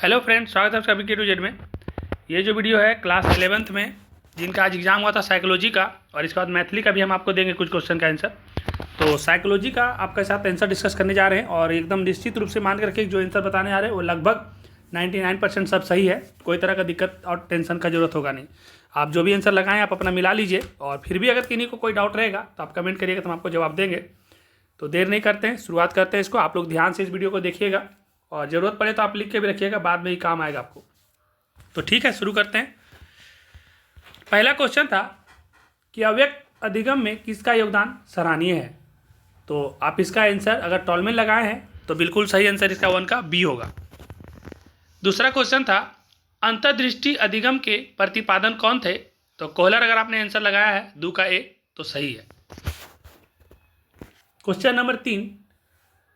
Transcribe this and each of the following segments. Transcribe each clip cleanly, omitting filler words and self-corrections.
Hello friends, स्वागत है आपका सभी के टू जेड में। ये जो वीडियो है क्लास 11th में जिनका आज एग्ज़ाम हुआ था साइकोलॉजी का, और इसके बाद मैथिली का भी हम आपको देंगे कुछ क्वेश्चन का आंसर। तो साइकोलॉजी का आपके साथ आंसर डिस्कस करने जा रहे हैं, और एकदम निश्चित रूप से मान के रखिए जो आंसर बताने आ रहे हैं वो लगभग 99% सब सही है। कोई तरह का दिक्कत और टेंशन का जरूरत होगा नहीं। आप जो भी आंसर लगाएं आप अपना मिला लीजिए, और फिर भी अगर किन्हीं को कोई डाउट रहेगा तो आप कमेंट करिएगा तो हम आपको जवाब देंगे। तो देर नहीं करते हैं, शुरुआत करते हैं इसको। आप लोग ध्यान से इस वीडियो को देखिएगा, और ज़रूरत पड़े तो आप लिख के भी रखिएगा, बाद में ही काम आएगा आपको। तो ठीक है, शुरू करते हैं। पहला क्वेश्चन था कि अव्यक्त अधिगम में किसका योगदान सराहनीय है। तो आप इसका आंसर अगर टॉलमेन लगाए हैं तो बिल्कुल सही आंसर इसका 1 का बी होगा। दूसरा क्वेश्चन था अंतर्दृष्टि अधिगम के प्रतिपादन कौन थे। तो कोहलर अगर आपने आंसर लगाया है 2 का ए तो सही है। क्वेश्चन नंबर 3,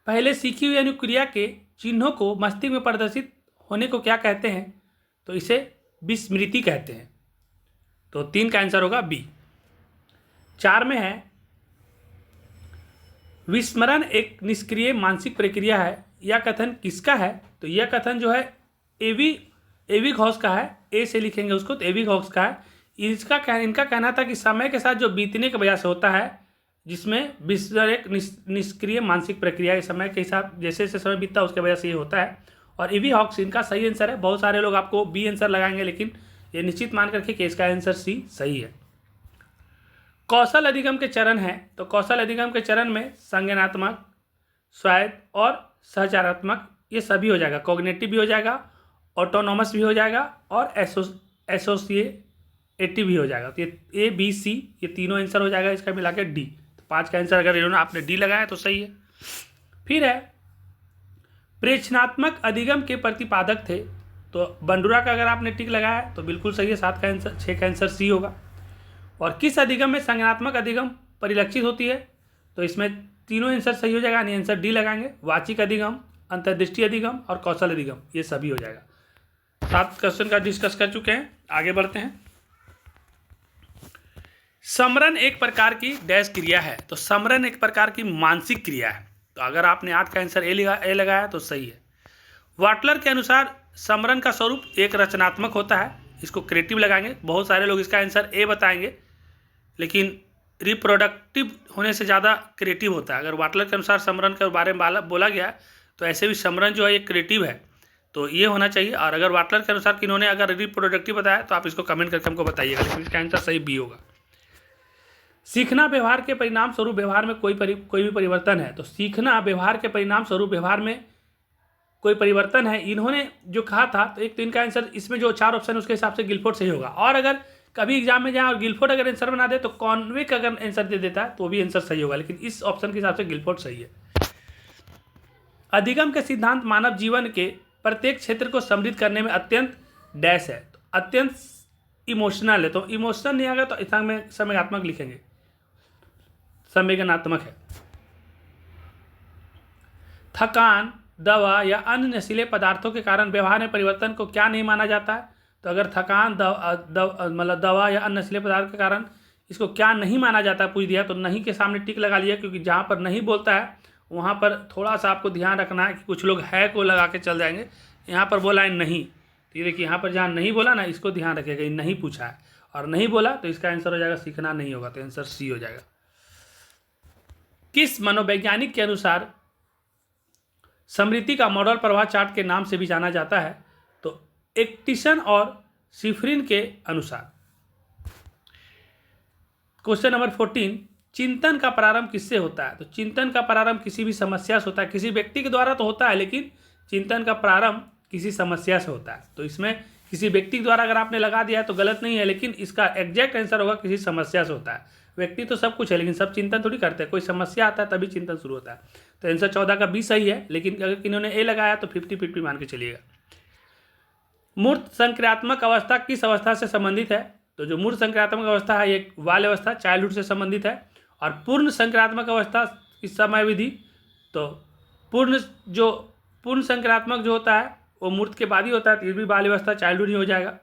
पहले सीखी हुई अनुक्रिया के चिन्हों को मस्तिष्क में प्रदर्शित होने को क्या कहते हैं। तो इसे विस्मृति कहते हैं। तो 3 का आंसर होगा बी। 4 में है विस्मरण एक निष्क्रिय मानसिक प्रक्रिया है, यह कथन किसका है। तो यह कथन जो है एविगहॉस का है। ए से लिखेंगे उसको तो एविगहॉस का है। इनका कहना था कि समय के साथ जो बीतने की वजह से होता है, जिसमें विस्मरण एक निष्क्रिय मानसिक प्रक्रिया है, समय के हिसाब जैसे जैसे समय बीतता है उसके वजह से ये होता है। और एविगहॉस इनका सही आंसर है। बहुत सारे लोग आपको बी आंसर लगाएंगे, लेकिन ये निश्चित मान करके कि इसका आंसर सी सही है। कौशल अधिगम के चरण हैं। तो कौशल अधिगम के चरण में संज्ञानात्मक, स्वायत्त और सहचारात्मक ये सभी हो जाएगा। कॉग्निटिव भी हो जाएगा, ऑटोनॉमस भी हो जाएगा, और एसोसिएटिव भी हो जाएगा। तो ये ए बी सी ये तीनों आंसर हो जाएगा, इसका मिला के डी। तो 5 का आंसर अगर इन्होंने आपने डी लगाया तो सही है। फिर है प्रेक्षणात्मक अधिगम के प्रतिपादक थे। तो बंडूरा का अगर आपने टिक लगाया है तो बिल्कुल सही है। 7 का आंसर 6 का आंसर सी होगा। और किस अधिगम में संज्ञानात्मक अधिगम परिलक्षित होती है। तो इसमें तीनों आंसर सही हो जाएगा, यानी आंसर डी लगाएंगे। वाचिक अधिगम, अंतर्दृष्टि अधिगम और कौशल अधिगम ये सभी हो जाएगा। 7 क्वेश्चन का डिस्कस कर चुके हैं, आगे बढ़ते हैं। समरण एक प्रकार की डैश क्रिया है। तो समरण एक प्रकार की मानसिक क्रिया है। तो अगर आपने 8 का आंसर ए लगाया तो सही है। वाटलर के अनुसार समरण का स्वरूप एक रचनात्मक होता है, इसको क्रिएटिव लगाएंगे। बहुत सारे लोग इसका आंसर ए बताएंगे, लेकिन रिप्रोडक्टिव होने से ज़्यादा क्रिएटिव होता है। अगर वाटलर के अनुसार समरण के बारे में बोला गया तो ऐसे भी समरण जो है ये क्रिएटिव है, तो ये होना चाहिए। और अगर वाटलर के अनुसार किन्होंने अगर रिप्रोडक्टिव बताया तो आप इसको कमेंट करके हमको बताइएगा, लेकिन इसका आंसर सही बी होगा। सीखना व्यवहार के परिणाम स्वरूप व्यवहार में कोई भी परिवर्तन है। तो सीखना व्यवहार के परिणाम स्वरूप व्यवहार में कोई परिवर्तन है, इन्होंने जो कहा था। तो एक तो इनका आंसर इसमें जो 4 ऑप्शन है उसके हिसाब से गिलफोर्ड सही होगा। और अगर कभी एग्जाम में जाए और गिलफोर्ड अगर आंसर बना दे तो कॉन्वेक अगर आंसर दे देता है तो भी आंसर सही होगा, लेकिन इस ऑप्शन के हिसाब से गिलफोर्ड सही है। अधिगम के सिद्धांत मानव जीवन के प्रत्येक क्षेत्र को समृद्ध करने में अत्यंत डैश है। तो अत्यंत इमोशनल है। तो इमोशनल नहीं आएगा तो इसमें संवेगात्मक लिखेंगे, संवेदनात्मक है। थकान, दवा या अन्य नशीले पदार्थों के कारण व्यवहार में परिवर्तन को क्या नहीं माना जाता है। तो अगर थकान, मतलब दवा या अन्य नशीले पदार्थ के कारण इसको क्या नहीं माना जाता है पूछ दिया, तो नहीं के सामने टिक लगा लिया, क्योंकि जहाँ पर नहीं बोलता है वहाँ पर थोड़ा सा आपको ध्यान रखना है कि कुछ लोग है को लगा के चल जाएंगे। यहाँ पर बोला है नहीं, तो ये देखिए यहाँ पर जहाँ नहीं बोला ना, इसको ध्यान रखिएगा, ये नहीं पूछा है और नहीं बोला, तो इसका आंसर हो जाएगा सीखना नहीं होगा, तो आंसर सी हो जाएगा। किस मनोवैज्ञानिक के अनुसार स्मृति का मॉडल प्रवाह चार्ट के नाम से भी जाना जाता है। तो एक्टिसन और शिफ्रिन के अनुसार। क्वेश्चन नंबर 14, चिंतन का प्रारंभ किससे होता है। तो चिंतन का प्रारंभ किसी भी समस्या से होता है। किसी व्यक्ति के द्वारा तो होता है, लेकिन चिंतन का प्रारंभ किसी समस्या से होता है। तो इसमें किसी व्यक्ति के द्वारा अगर आपने लगा दिया है तो गलत नहीं है, लेकिन इसका एग्जैक्ट आंसर होगा किसी समस्या से होता है। व्यक्ति तो सब कुछ है, लेकिन सब चिंतन थोड़ी करते हैं। कोई समस्या आता है तभी चिंतन शुरू होता है। तो आंसर 14 का बी सही है, लेकिन अगर इन्होंने ए लगाया तो 50-50 मान के चलिएगा। मूर्त संक्रियात्मक अवस्था किस अवस्था से संबंधित है। तो जो मूर्त संक्रियात्मक अवस्था है ये बाल अवस्था, चाइल्डहुड से संबंधित है। और पूर्ण संक्रियात्मक अवस्था इस समय विधि, तो पूर्ण संक्रियात्मक जो होता है वो मूर्त के बाद ही होता है, तो ये भी बाल अवस्था, चाइल्डहुड ही हो जाएगा।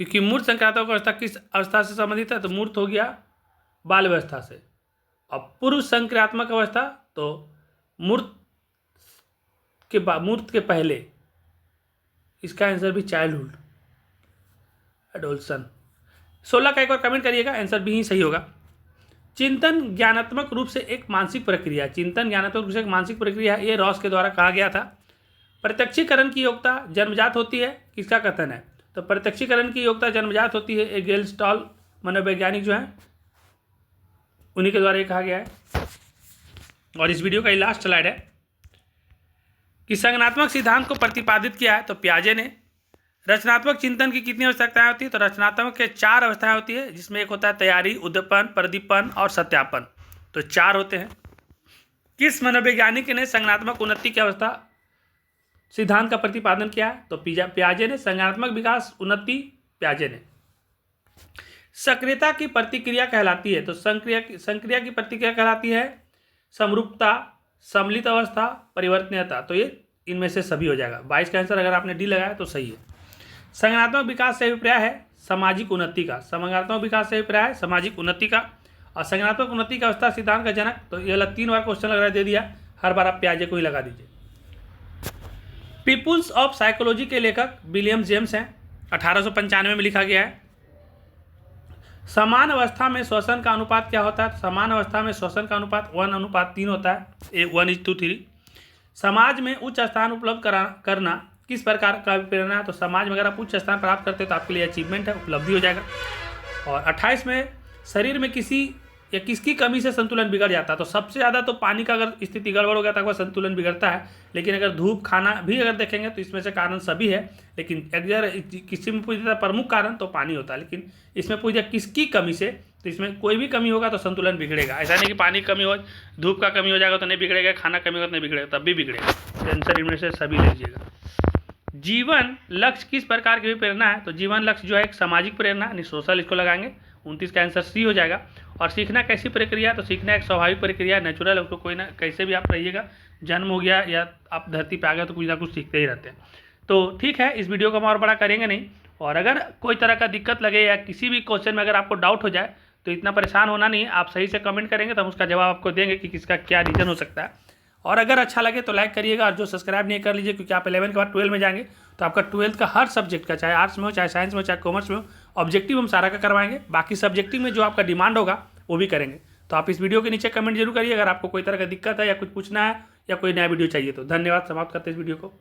क्योंकि मूर्त संक्रांतों की अवस्था किस अवस्था से संबंधित है। तो मूर्त हो गया बाल अवस्था से, और पूर्व संक्रियात्मक अवस्था तो मूर्त के मूर्त के पहले, इसका आंसर भी चाइल्डहुड, एडोल्सन। 16 का एक और कमेंट करिएगा, आंसर भी ही सही होगा। चिंतन ज्ञानात्मक रूप से एक मानसिक प्रक्रिया, चिंतन ज्ञानात्मक रूप से एक मानसिक प्रक्रिया, ये रॉस के द्वारा कहा गया था। प्रत्यक्षीकरण की योग्यता जन्मजात होती है, किसका कथन है? तो प्रत्यक्षीकरण की योग्यता जन्मजात होती है, एक गेलस्टॉल मनोवैज्ञानिक जो है उन्हीं के द्वारा ये कहा गया है। और इस वीडियो का ये लास्ट स्लाइड है कि संज्ञानात्मक सिद्धांत को प्रतिपादित किया है तो पियाजे ने। रचनात्मक चिंतन की कितनी अवस्थाएं होती है? तो रचनात्मक के 4 अवस्थाएं होती है, जिसमें एक होता है तैयारी, उद्दीपन, प्रदीपन और सत्यापन, तो 4 होते हैं। किस मनोवैज्ञानिक ने संज्ञानात्मक उन्नति की अवस्था सिद्धांत का प्रतिपादन किया है? तो पियाजे ने। संज्ञानात्मक विकास उन्नति पियाजे ने। सक्रियता की प्रतिक्रिया कहलाती है, तो संक्रिया की प्रतिक्रिया कहलाती है समरूपता, सम्मिलित अवस्था, परिवर्तनीयता, तो ये इनमें से सभी हो जाएगा। 22 का आंसर अगर आपने डी लगाया तो सही है। संज्ञानात्मक विकास से अभिप्राय है सामाजिक उन्नति का, संज्ञानात्मक विकास से अभिप्राय है सामाजिक उन्नति का। और संज्ञानात्मक उन्नति का अवस्था सिद्धांत का जनक, तो ये 3 बार क्वेश्चन लग रहा है, दे दिया, हर बार आप पियाजे को ही लगा दीजिए। पीपुल्स ऑफ साइकोलॉजी के लेखक विलियम जेम्स हैं, 1895 में लिखा गया है। समान अवस्था में श्वसन का अनुपात क्या होता है? समान अवस्था में श्वसन का अनुपात 1:3 होता है, 1:3। समाज में उच्च स्थान उपलब्ध करना किस प्रकार का प्रेरणा है? तो समाज में अगर आप उच्च स्थान प्राप्त करते हैं तो आपके लिए अचीवमेंट है, उपलब्धि हो जाएगा। और 28 में शरीर में किसी या किसकी कमी से संतुलन बिगड़ जाता है? तो सबसे ज़्यादा तो पानी का अगर स्थिति गड़बड़ हो गया तो वह संतुलन बिगड़ता है, लेकिन अगर धूप, खाना भी अगर देखेंगे तो इसमें से कारण सभी है, लेकिन अगर किसी में पूछ दिया प्रमुख कारण तो पानी होता है, लेकिन इसमें पूछ दिया किसकी कमी से, तो इसमें कोई भी कमी होगा तो संतुलन बिगड़ेगा। ऐसा नहीं कि पानी की कमी हो, धूप का कमी हो जाएगा तो नहीं बिगड़ेगा, खाना कमी होगा तो नहीं बिगड़ेगा, तब भी बिगड़ेगा। आंसर इनमें से सभी ले लीजिएगा। जीवन लक्ष्य किस प्रकार की प्रेरणा है? तो जीवन लक्ष्य जो है एक सामाजिक प्रेरणा यानी सोशल, इसको लगाएंगे। 29 का आंसर सी हो जाएगा। और सीखना कैसी प्रक्रिया? तो सीखना एक स्वाभाविक प्रक्रिया, नेचुरल, उसको कोई ना कैसे भी आप रहिएगा, जन्म हो गया या आप धरती पे आ गए तो कुछ ना कुछ सीखते ही रहते हैं। तो ठीक है, इस वीडियो को हम और बड़ा करेंगे नहीं। और अगर कोई तरह का दिक्कत लगे या किसी भी क्वेश्चन में अगर आपको डाउट हो जाए तो इतना परेशान होना नहीं है, आप सही से कमेंट करेंगे तो हम उसका जवाब आपको देंगे कि किसका क्या रीज़न हो सकता है। और अगर अच्छा लगे तो लाइक करिएगा, और जो सब्सक्राइब नहीं कर लीजिए, क्योंकि आप 11 के बाद 12 में जाएंगे तो आपका 12th का हर सब्जेक्ट का, चाहे आर्ट्स में हो, चाहे साइंस में हो, चाहे कॉमर्स में हो, ऑब्जेक्टिव हम सारा का करवाएंगे। बाकी सब्जेक्टिव में जो आपका डिमांड होगा वो भी करेंगे। तो आप इस वीडियो के नीचे कमेंट जरूर करिए अगर आपको कोई तरह का दिक्कत है या कुछ पूछना है या कोई नया वीडियो चाहिए तो। धन्यवाद, समाप्त करते हैं इस वीडियो को।